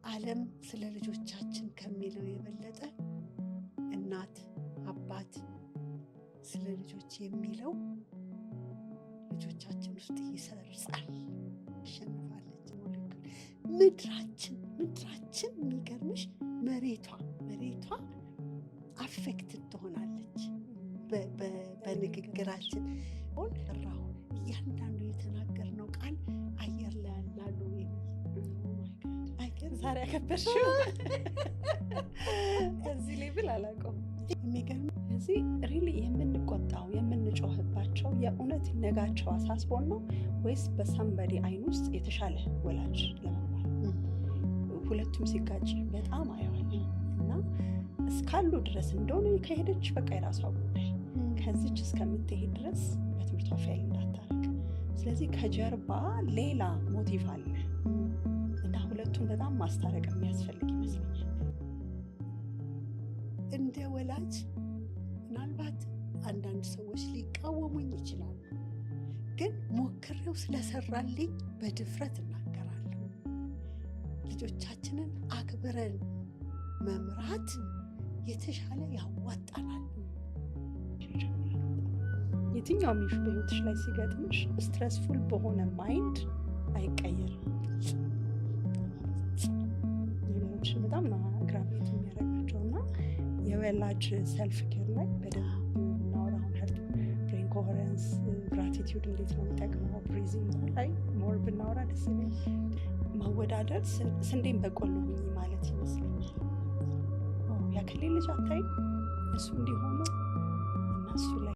ዓለም ስለ ልጆቻችን ከሚለው የበለጠ እናት አባት ስለ ልጆች የሚለው ልጆቻችን ውስጥ ይሰርጻል። አሸንፋለች ሞለኪውል ምድራችን የሚገርምሽ መሬቷ አፌክትድ ትሆናለች በንግግራችን። ራሁ እያንዳንዱ የተናገርነው ቃል አየር ላይ ያላሉ ዛሬ ያከበርሽው እዚህ ሌብል አላውቀውም። የሚገርም እዚህ ሪሊ የምንቆጣው የምንጮህባቸው የእውነት ነጋቸው አሳስቦን ነው ወይስ በሳምባዲ አይን ውስጥ የተሻለ ወላጅ ለመባል? ሁለቱም ሲጋጭ በጣም አየዋለሁ እና እስካሉ ድረስ እንደሆነ ከሄደች በቃ የራሷ ጉዳይ፣ ከዚች እስከምትሄድ ድረስ በትምህርቷ ፌል እንዳታረግ። ስለዚህ ከጀርባ ሌላ ሞቲቭ አለ እና ሁለቱን በጣም ማስታረቅ የሚያስፈልግ ይመስለኛል። እንደ ወላጅ ምናልባት አንዳንድ ሰዎች ሊቃወሙኝ ይችላሉ፣ ግን ሞክሬው ስለሰራልኝ በድፍረት እናገራለሁ። ልጆቻችንን አክብረን መምራት የተሻለ ያዋጣናል። የትኛውም ኢሹ በህይወትሽ ላይ ሲገጥምሽ ስትረስፉል በሆነ ማይንድ አይቀየርም። ነገሮችን በጣም ግራቪቲ የሚያደርጋቸው እና የወላጅ ሰልፍ ኬር ላይ በደንብ እናወራ። አሁን ሄርት ብሬን ኮሄረንስ፣ ግራቲቲዩድ እንዴት ነው የሚጠቅመው፣ ብሪዚንግ ላይ ሞር ብናወራ ደስ ይለኛል። ማወዳደር ስንዴን በቆሎ ሁኚ ማለት ይመስለኛል። ያክሌ ልጅ አታይም እሱ እንዲሆኑ እና እሱ ላይ